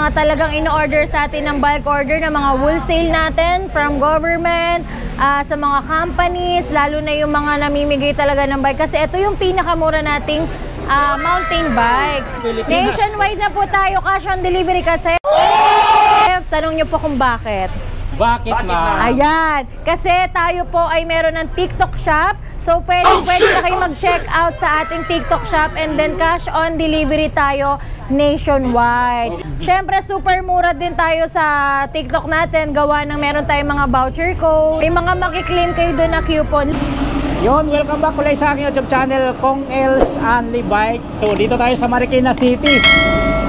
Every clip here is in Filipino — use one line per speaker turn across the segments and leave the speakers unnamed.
mga talagang in-order sa atin ng bulk order ng mga wholesale natin from government, sa mga companies, lalo na yung mga namimigay talaga ng bike. Kasi ito yung pinakamura nating mountain bike. Nationwide na po tayo, cash on delivery kasi. Tanong nyo po kung bakit.
Bakit na?
Ayan, kasi tayo po ay meron ng TikTok shop. So pwede na kayo mag-check out sa ating TikTok shop and then cash on delivery tayo nationwide. Syempre super mura din tayo sa TikTok natin, gawa ng meron tayong mga voucher code. May mga makiklaim kayo doon na coupon.
Yun, welcome back ulit sa aking YouTube channel, Kong Els Only Bike. So dito tayo sa Marikina City,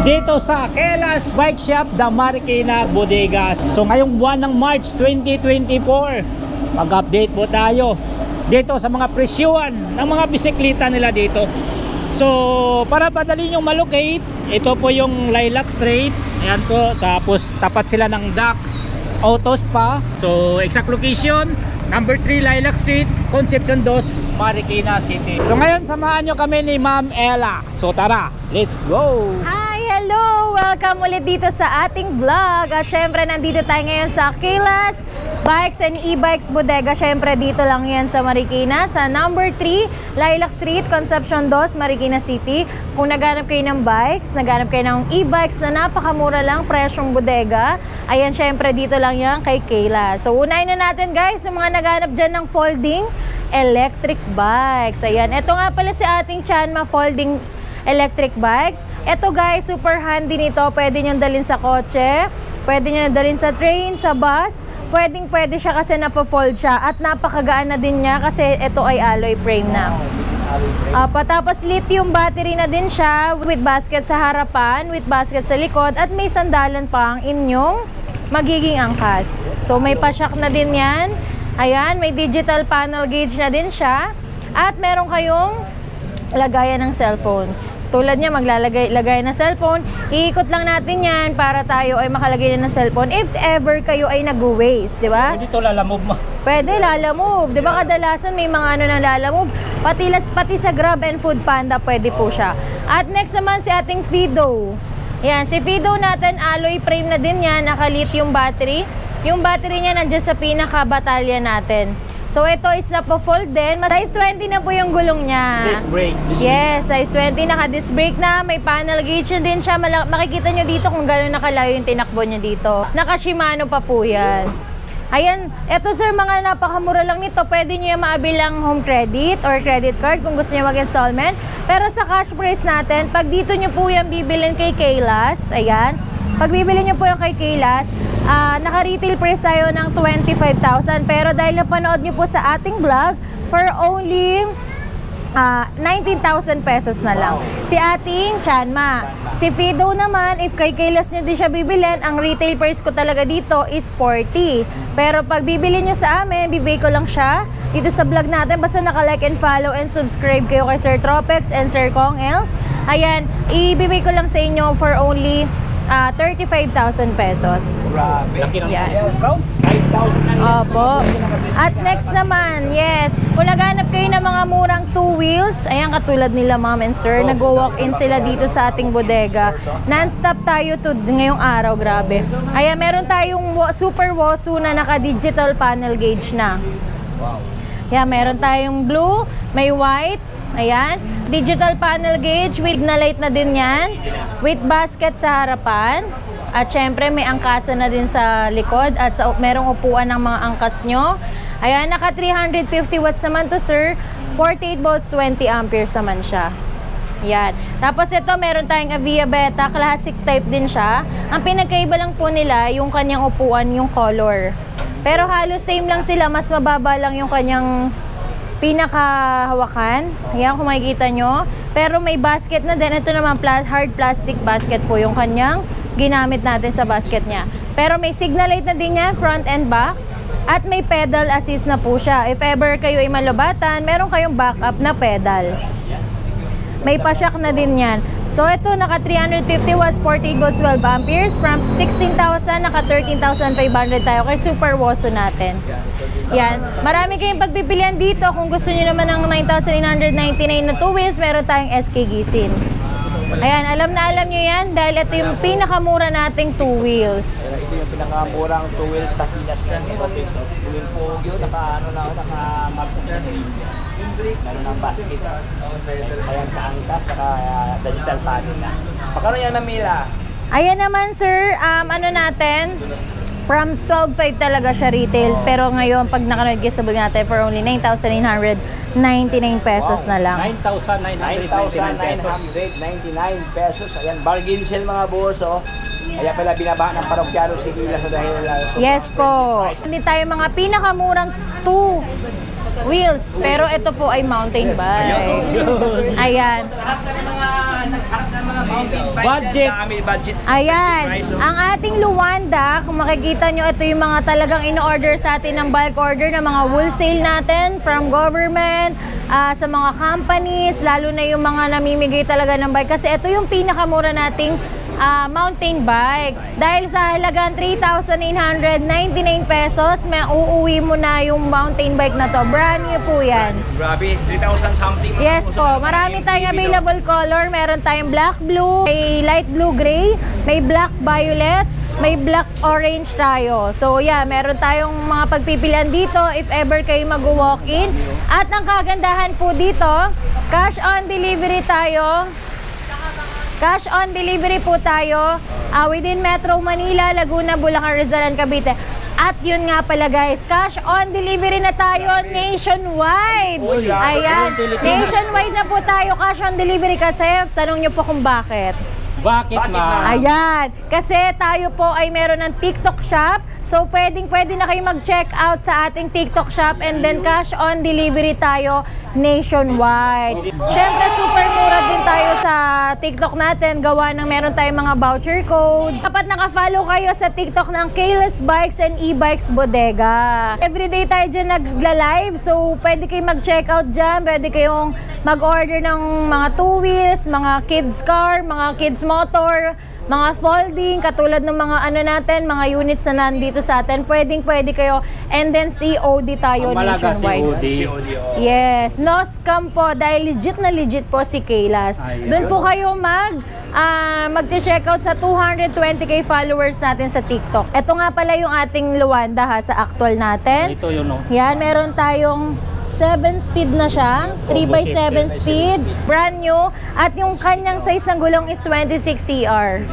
dito sa Kelas Bike Shop, The Marikina Bodega. So ngayong buwan ng March 2024, mag-update po tayo dito sa mga presyuan ng mga bisikleta nila dito. So para padali nyo malocate, ito po yung Lilac Street. Ayan po, tapos tapat sila ng Dax Auto Spa. So exact location, number 3 Lilac Street, Concepcion 2, Marikina City. So ngayon samahan nyo kami ni Ma'am Ella. So tara, let's go!
Hi! Hello! Welcome ulit dito sa ating vlog. At syempre nandito tayo ngayon sa Kelas Bikes and E-Bikes Bodega. Syempre dito lang yan sa Marikina, sa number 3 Lilac Street, Concepcion 2, Marikina City. Kung naghanap kayo ng bikes, naghanap kayo ng e-bikes na napakamura lang, presyong bodega, ayan syempre dito lang yan kay Kelas. So unahin na natin guys, yung mga naghanap dyan ng folding electric bikes. Ayan, ito nga pala si ating Chanma folding electric bikes. Ito guys, super handy nito. Pwede nyo dalhin sa kotse, pwede nyo dalhin sa train, sa bus. Pwede siya kasi napo-fold siya. At napakagaan na din niya kasi ito ay alloy frame na. Tapos lithium battery na din siya with basket sa harapan, with basket sa likod. At may sandalan pa ang inyong magiging angkas. So may pa-shock na din yan. Ayan, may digital panel gauge na din siya. At meron kayong lagayan ng cellphone. Tulad niya, maglalagay ng cellphone. Iikot lang natin yan para tayo ay makalagay na ng cellphone. If ever kayo ay nag-waste, di ba?
Pwede ito lalamove mo.
Pwede, lalamove. Di ba kadalasan may mga ano na lalamove? Pati sa Grab and Food Panda, pwede po siya. At next naman si ating Fido. Yan, si Fido natin, alloy frame na din yan, naka-lithium battery. Yung battery niya nandiyan sa pinaka-batalya natin. So ito is napo-fold din. Size 20 na po yung gulong niya.
Disc brake.
Yes, size 20, naka-disc brake na. May panel gauge din siya. Makikita nyo dito kung gano'n nakalayo yung tinakbo niya dito. Naka-Shimano pa po yan. Ayan, eto sir, mga napakamura lang nito. Pwede nyo yung maabilang home credit or credit card kung gusto nyo mag-installment. Pero sa cash price natin, pag dito nyo po yung bibilin kay Kelas, ayan, pag bibili nyo po yung kay Kelas, naka-retail price tayo ng 25,000. Pero dahil napanood nyo po sa ating vlog, for only 19,000 pesos na lang. Si ating Chanma. Si Fido naman, if kay Kelas nyo din siya bibilin, ang retail price ko talaga dito is 40. Pero pag bibili nyo sa amin, bibigay ko lang siya dito sa vlog natin. Basta naka-like and follow and subscribe kayo kay Sir Tropex and Sir Kong Els. Ayan, ibibigay ko lang sa inyo for only 35,000 pesos.
Grabe. Laki ng
Yes.
discount. 5,000 na.
Opo. At next naman, yes, kung naghanap kayo ng mga murang two wheels, ayan katulad nila ma'am and sir, nag-walk-in sila dito sa ating bodega. Non-stop tayo to ngayong araw, grabe. Ayan, meron tayong Super Wosu na naka-digital panel gauge na.
Wow.
Ayan, meron tayong blue, may white, ayan. Digital panel gauge with na light na din yan. With basket sa harapan. At syempre may angkasa na din sa likod. At merong upuan ng mga angkas nyo. Ayan, naka 350 watts naman to sir. 48 volts, 20 amperes naman siya. Ayan. Tapos ito, meron tayong Avia Beta. Classic type din siya. Ang pinagkaiba lang po nila, yung kanyang upuan, yung color. Pero halos same lang sila. Mas mababa lang yung kanyang pinakahawakan. Ayan, kung makikita nyo. Pero may basket na din. Ito naman, hard plastic basket po yung kanyang ginamit natin sa basket niya. Pero may signal light na din niya, front and back. At may pedal assist na po siya. If ever kayo ay malubatan, meron kayong backup na pedal. May pa-shock na din yan. So ito, naka 350 watts, 48 volts, 12 amperes. From 16,000, naka 13,500 tayo kay Super Wosu natin. Yan. Marami kayong pagpipilian dito. Kung gusto nyo naman ng 9,999 na 2 wheels, meron tayong SK Gisin. Ayan, alam na alam nyo yan dahil ito yung pinakamura nating 2 wheels.
Ito yung pinakamurang 2 wheels sa Kilas na okay. So, yung Pogyo, naka-maps na green. Meron ng basket. Ayan sa angkas, digital panel na. Magkano yan na Mila?
Ayan naman sir, ano natin, from 12.5 talaga siya retail. Pero ngayon, pag naka-registrable natin for only 9,999 pesos na lang.
9,999 pesos.
9,999 pesos. Ayan, bargain sale mga boss, oh. Kaya pala binaba ng parokyano si Gilas dahil
Yes po. Hindi tayo mga pinakamurang 2 wheels. Pero ito po ay mountain bike. Ayan.
Budget.
Budget.
Ayan. Ang ating Luwanda, kung makikita nyo, ito yung mga talagang in-order sa atin ng bulk order ng mga wholesale natin from government, sa mga companies, lalo na yung mga namimigay talaga ng bike. Kasi ito yung pinakamura nating mountain bike. Dahil sa halagang 3,999 pesos, may uuwi mo na yung mountain bike na to. Brand new po yan.
Grabe, 3,000 something.
Yes po. Marami tayong available color. Meron tayong black blue, may light blue gray, may black violet, may black orange tayo. So yeah, meron tayong mga pagpipilian dito if ever kayo mag-walk-in. At ang kagandahan po dito, cash on delivery tayo. Cash on delivery po tayo within Metro Manila, Laguna, Bulacan, Rizal, and Cavite. At yun nga pala guys, cash on delivery na tayo nationwide. Ayan, nationwide na po tayo cash on delivery kasi tanong nyo po kung bakit.
Bakit ma?
Ayan, kasi tayo po ay meron ng TikTok shop. So pwede na kayo mag-check out sa ating TikTok shop and then cash on delivery tayo nationwide. Syempre super mura din tayo sa TikTok natin, gawa ng meron tayong mga voucher code. Dapat naka-follow kayo sa TikTok ng Keyless Bikes and E-Bikes Bodega. Everyday tayo dyan nagla-live, so pwede kayong mag-check out dyan, pwede kayong mag-order ng mga 2 wheels, mga kids car, mga kids motor, mga folding, katulad ng mga ano natin, mga units na nandito sa atin, pwede kayo, and then COD tayo nationwide.
COD.
Yes, no scam po, dahil legit na legit po si Kaylas. Doon po kayo mag-check out sa 220k followers natin sa TikTok. Ito nga pala yung ating Luwanda ha, sa actual natin.
Ito yun, no?
Yan, meron tayong 7-speed na siya, 3x7 speed, brand new, at yung kanyang size ng gulong is 26CR.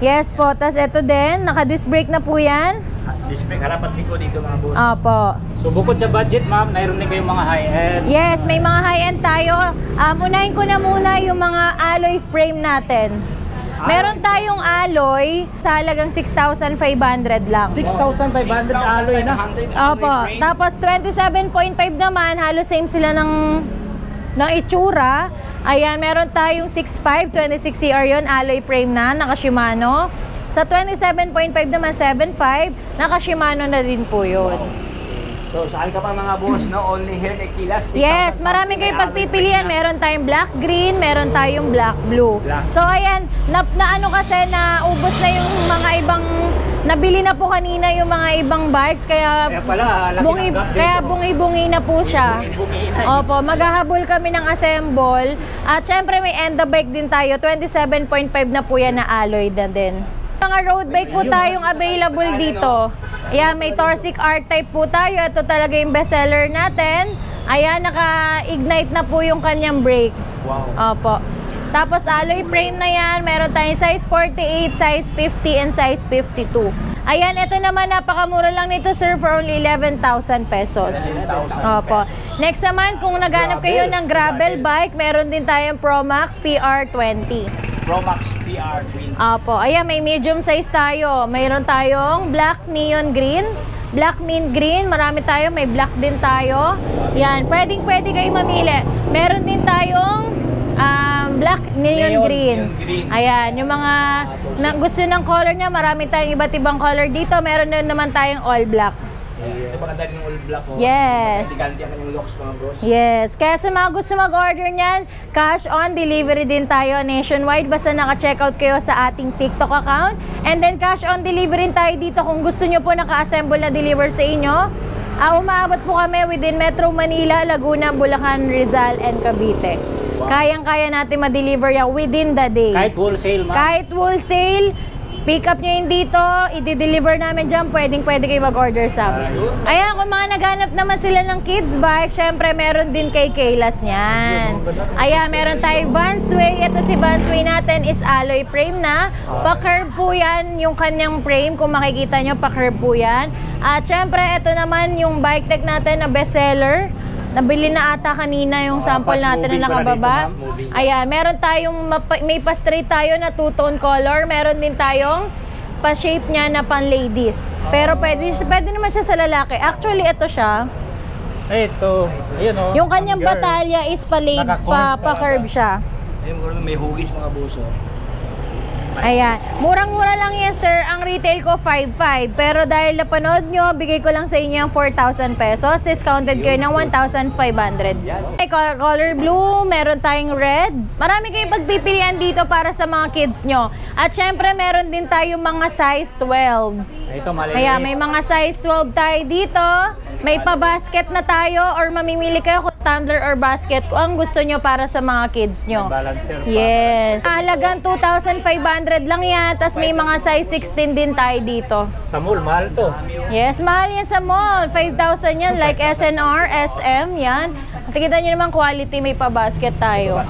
Yes po, tas ito din, naka-disc brake na po yan.
Disc brake, harap at likod dito mga boss.
Opo.
So bukod sa budget ma'am, mayroon din kayong mga high-end.
Yes, may mga high-end tayo. Unahin ko na muna yung mga alloy frame natin. Meron tayong alloy sa halagang 6,500 lang.
6,500 alloy na.
Opo. Tapos 27.5 naman, halos same sila ng itsura. Ayan, meron tayong 6.5, 26CR yun, alloy frame na, naka Shimano. Sa 27.5 naman, 7.5, naka Shimano na din po yun.
So, saan ka pa mga boss, no? Only here kay Kilas.
Yes, marami kayong pagpipilian. Meron tayong black green, meron tayong black blue. So ayan, na ano kasi na ubos na yung mga ibang nabili na po kanina yung mga ibang bikes kaya
pala,
bungi-bungi na po siya. Opo, maghahabol kami ng assemble. At syempre may end bike din tayo. 27.5 na po yan na alloy na din. Mga road bike po tayong available dito. Ayan, may Torsic R-Type po tayo. Ito talaga yung bestseller natin. Ayan, naka-ignite na po yung kanyang brake.
Wow.
Opo. Tapos alloy frame na yan. Meron tayong size 48, size 50, and size 52. Ayan, ito naman napakamura lang nito sir for only 11,000 pesos. Opo. Next naman, kung naghanap kayo ng gravel bike, meron din tayong Promax PR20.
Promax PR20.
Opo. Ayan, may medium size tayo. Mayroon tayong black neon green, black mint green. Marami tayo. May black din tayo. Yan. Pwede kayo mamili. Meron din tayong black neon green. Ayan. Yung mga gusto ng color niya, marami tayong iba't ibang color dito. Meron din naman tayong all black.
Ito maganda din yung all black.
Yes.
Ganti ang kanyang locks mga bros.
Yes. Kaya sa mga gusto mag-order niyan, cash on delivery din tayo nationwide. Basta naka-checkout kayo sa ating TikTok account. And then cash on delivery tayo dito kung gusto nyo po naka-assemble na deliver sa inyo. Umaabot po kami within Metro Manila, Laguna, Bulacan, Rizal, and Cavite. Kayang-kaya natin ma-deliver yan within the day.
Kahit wholesale, ma'am?
Kahit wholesale, pick up nyo yun dito, i-deliver namin dyan, pwede kayo mag-order sa amin. Ayan, kung mga naghanap naman sila ng kids bike, syempre meron din kay Kaylas niyan. Ayan, meron tayong Vansway. Ito si Vansway natin is alloy frame na. Pa-curve po yan yung kanyang frame. Kung makikita nyo, pa-curve po yan. At syempre, ito naman yung bike tech natin na bestseller. Nabili na ata kanina yung sample natin na nakababa. Ayan, meron tayong, may pa-straight tayo na two-tone color. Meron din tayong pa-shape niya na pan-ladies. Pero pwede naman siya sa lalaki. Actually, ito siya.
Ito, ayun o.
Yung kanyang batalya is pa-curve siya.
Ayun, may hugis mga buso.
Ayan. Murang-mura lang yan, sir. Ang retail ko, 5,500. Pero dahil napanood nyo, bigay ko lang sa inyo yung 4,000 pesos. Discounted kayo ng 1,500. May color blue, meron tayong red. Marami kayong pagpipilian dito para sa mga kids nyo. At syempre, meron din tayong mga size 12.
Ito, maliliit.
Kaya may mga size 12 tayo dito. May pa-basket na tayo or mamimili kayo kung tumbler or basket kung ang gusto nyo para sa mga kids nyo.
Balancer pa.
Yes. Halagang 2,500 lang yan. Tapos may mga size 16 din tayo dito.
Sa mall, mahal to.
Yes, mahal yan sa mall. 5,000 yan. Like SNR, SM, yan. At kita nyo naman quality, may pa-basket tayo.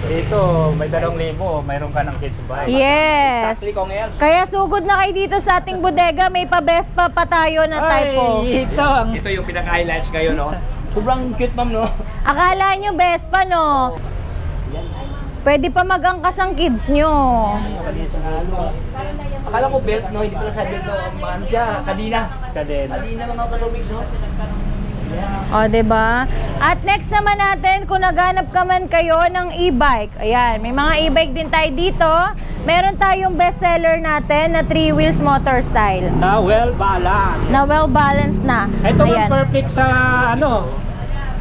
Dito, may 2,000. Mayroon ka ng kids bike.
Yes.
Exactly, Kong Els.
Kaya sugod na kayo dito sa ating bodega. May pa-Vespa pa tayo na typo.
Ito yung pinaka-highlights ngayon, no? Sobrang cute, ma'am, no?
Akala nyo Vespa, no? Pwede pa mag-angkas ang kids nyo.
Akala ko belt, no? Hindi pala sa belt, no? Ano siya? Kadina.
Kadena.
Kadina, mga katubigs, no?
O, diba? At next naman natin, kung naghanap ka man kayo ng e-bike. Ayan, may mga e-bike din tayo dito. Meron tayong bestseller natin na 3 wheels motor style.
Na well-balanced.
Na well-balanced na.
Ito
Ayan.
ang perfect sa,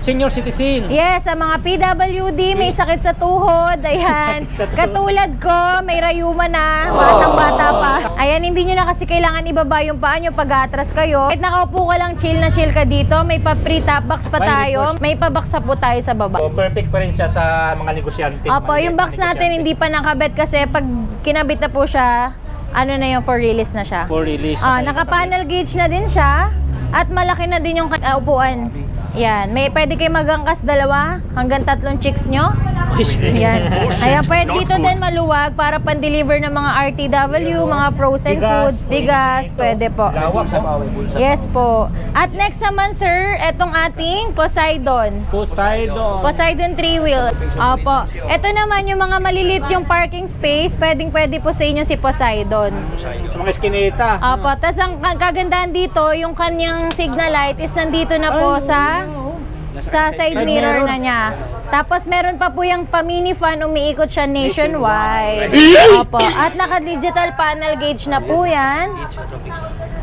senior citizen.
Yes, sa mga PWD, may sakit sa tuhod. Ayan.
Sakit sa tuhod.
Katulad ko, may rayuma na. Batang-bata pa. Ayan, hindi nyo na kasi kailangan ibaba yung paa nyo pag atras kayo. Kahit nakaupo ka lang, chill na chill ka dito. May pa-free top box pa
May
tayo.
request.
May pa-box pa po tayo sa baba.
So, perfect pa rin siya sa mga negosyante.
Opo, yung box natin hindi pa nakabit kasi pag kinabit na po siya, ano na yung for release na siya.
For release.
Naka-panel gauge na din siya at malaki na din yung upuan. Yan, may pwede kayo magangkas 2 hanggang 3 chicks nyo. Yan. Kaya pwede dito din maluwag para pan-deliver ng mga RTW, mga frozen foods, bigas, pwede po.
Lawak mo.
Yes po. At next naman sir, etong ating Poseidon. Poseidon 3 wheels. Opo. Ito naman yung mga malilit yung parking space, pwede po sa inyo si Poseidon.
Sa mga eskinita.
Opo. Tapos ang kagandahan dito, yung kanyang signal light is nandito na po sa side mirror na niya. Tapos meron pa po yung pa-mini fan, umiikot siya nationwide. Opo. At naka-digital panel gauge na po yan.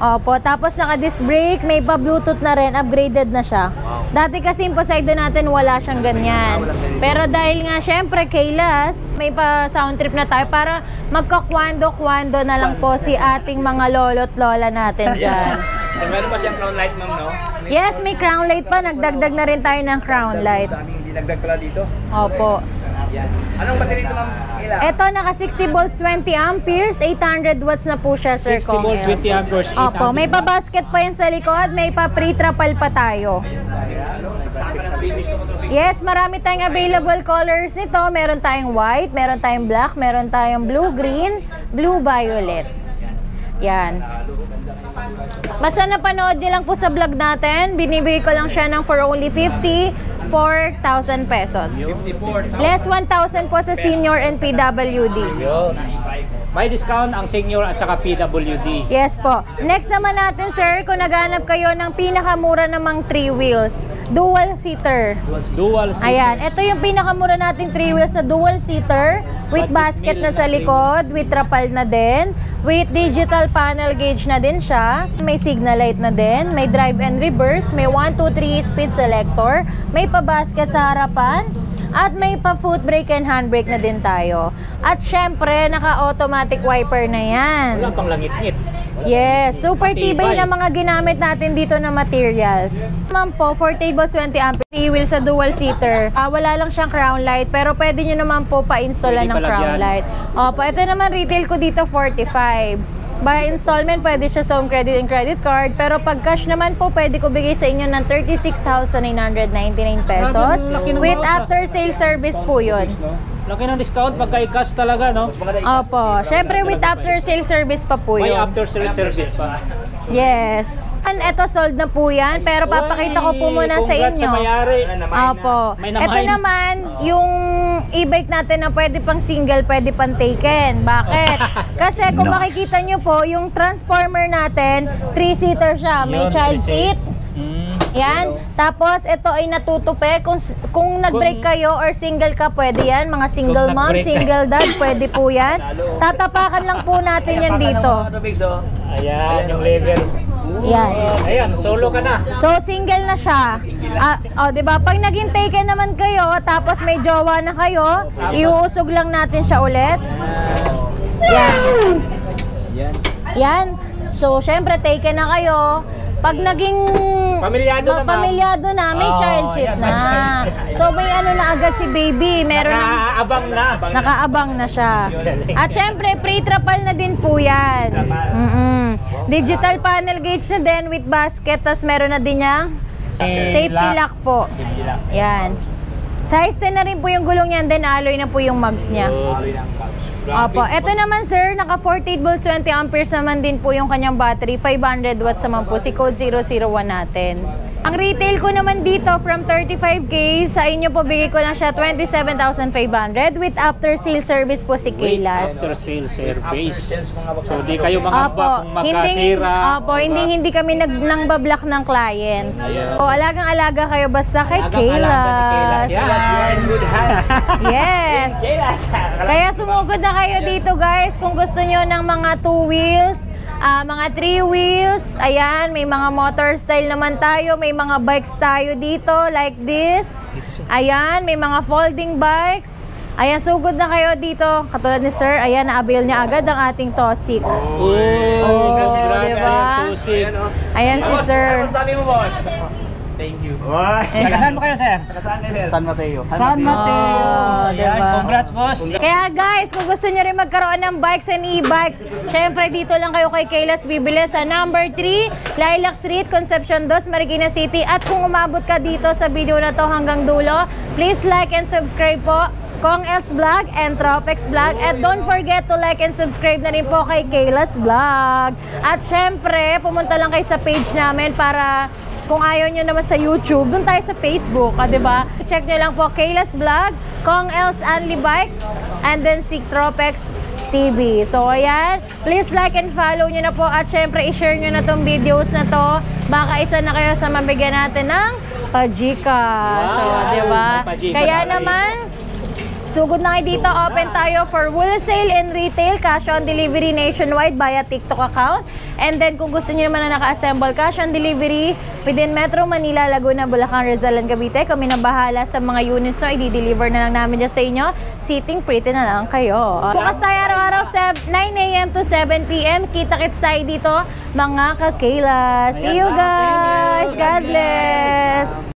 Opo. Tapos naka-disc brake, may pa-bluetooth na rin, upgraded na siya. Dati kasi yung Poseidon natin wala siyang ganyan. Pero dahil nga syempre Kaylas, may pa-sound trip na tayo para magkakwando-kwando na lang po si ating mga lolo't lola natin dyan.
Meron ba siyang crown light, ma'am, no?
Yes, may crown light pa. Nagdagdag na rin tayo ng crown light.
Daming dinagdag pala dito.
Opo.
Yan. Anong battery ito, ma'am? Ilan?
Ito, naka 60 volts, 20 amperes, 800 watts na po siya, Sir
60 volt, 20 amperes, 8
Opo, may pa-basket pa yan sa likod, may pa-pre-trapal pa tayo. Yes, marami tayong available colors nito. Meron tayong white, meron tayong black, meron tayong blue-green, blue-violet. Yan. Basta napanood nyo lang po sa vlog natin, binibigay ko lang siya ng for only 54,000 pesos.
54,000.
Less 1,000 po sa senior and PWD.
Yun. May discount ang senior at saka PWD.
Yes po. Next naman natin, sir, kung naghanap kayo ng pinakamura namang 3 wheels, dual seater.
Dual seater.
Ayan, ito yung pinakamura nating 3 wheels sa dual seater with basket na sa likod, with trapal na din, with digital panel gauge na din siya, may signal light na din, may drive and reverse, may 1, 2, 3 speed selector, may pa-basket sa harapan, At may pa foot brake and handbrake na din tayo. At syempre, naka-automatic wiper na yan.
Wala pang langit-ngit.
Yes, super tibay
Matibay.
na mga ginamit natin dito na materials. Naman po, for table 20 ampere, 3 wheels sa dual seater. Wala lang siyang crown light, pero pwede nyo naman po pa-installan
Pwede
ng crown
palagyan.
light. Opo, ito naman retail ko dito 45. By installment, pwede siya sa home credit and credit card. Pero pag cash naman po, pwede ko bigay sa inyo ng 36,999 pesos.
Laki ng
With
bawas,
after sale service po yun.
Laki ng discount pagka i-cash talaga, no?
Opo, syempre with after sale service pa po
May
yun.
after sales service pa.
Yes. Ito sold na po yan, pero papakita ko po muna sa
Congrats
inyo.
sa mayari.
Opo.
May
Ito
namain.
naman, yung e-bike natin na pwede pang single, pwede pang taken. Bakit? Kasi kung makikita nyo po, yung transformer natin, 3-seater siya. May
Yun,
child
3
seat. Yan. Tapos, ito ay natutupi. Kung nag-break kayo or single ka, pwede yan. Mga single
Kung
mom,
nag-break ka.
single dad, pwede po yan. Tatapakan lang po natin yan dito.
Ayan, yung level.
Yan.
Ayan, solo ka na.
So, single na siya. Diba? Pag naging taken naman kayo, tapos may jowa na kayo, iuusog lang natin siya ulit. Yan. Yan. So, syempre, taken na kayo. Pag naging
Pamilyado na, ma'am.
pamilyado na, may child seat
yan,
na.
may child.
So, may ano na agad si baby. Meron ng
Nakaabang na.
nakaabang na siya. At syempre, pre-trapal na din po yan. Digital panel gauge na din with basket. Tapos meron na din niyang safety lock po. Yan. Size 10 na rin po yung gulong yan. Then alloy na po yung mugs niya. Opo. Ito naman sir, naka 48 volts 20 amperes naman din po yung kanyang battery. 500 watts naman po. Si code 001 natin. Ang retail ko naman dito from 35K, sa inyo po bigay ko lang siya 27,500 with after sale service po si Kaylas.
After sales service. So, di kayo mangamba kung magkasira.
Hindi kami nang bablock ng client. O, alagang-alaga kayo basta kay
Alagang-alaga ni Kaylas
Kaylas.
yan.
Good hands.
Yes. Kaya sumugod na kayo dito guys kung gusto nyo ng mga 2 wheels, mga 3 wheels. Ayan, may mga motor style naman tayo, may mga bikes tayo dito like this. Ayan, may mga folding bikes. Ayan, sugod na kayo dito. Katulad ni sir, ayan, na-avail niya agad ang ating Tosik.
Congrats
diba?
sa Tusik.
Ayan si sir.
Ano sabi mo, boss? Thank you.
Taga-saan mo kayo, sir?
Saan na, sir?
San Mateo.
San Mateo. Ayan,
diba?
congrats, boss.
Kaya guys, kung gusto nyo rin magkaroon ng bikes and e-bikes, syempre dito lang kayo kay Kaylas bibili sa number 3, Lilac Street, Concepcion 2, Marikina City. At kung umabot ka dito sa video na to hanggang dulo, please like and subscribe po Kong Els Vlog and Tropex Vlog. At don't forget to like and subscribe na rin po kay Kaylas Vlog. At syempre, pumunta lang kayo sa page namin para kung ayaw nyo naman sa YouTube, doon tayo sa Facebook, diba? Check nyo lang po Kaylas Vlog, Kong Els Only Bike, and then si Tropex TV. So, ayan. Please like and follow nyo na po. At syempre, i-share nyo na tong videos na to. Baka isa na kayo sa mabigyan natin ng pa-Gcash. So, diba?
May pa-Gcash
Kaya
na rin.
naman, sugod na kayo dito, open tayo for wholesale and retail, cash on delivery nationwide via TikTok account. And then kung gusto niyo naman na naka-assemble cash on delivery within Metro Manila, Laguna, Bulacan, Rizal, and Cavite, kami na bahala sa mga units na i-deliver na lang namin dyan sa inyo. Sitting pretty na lang kayo. Bukas tayo araw-araw 9 a.m. to 7 p.m. Kita-kits tayo dito, mga ka-Kaylas. See you guys! God bless!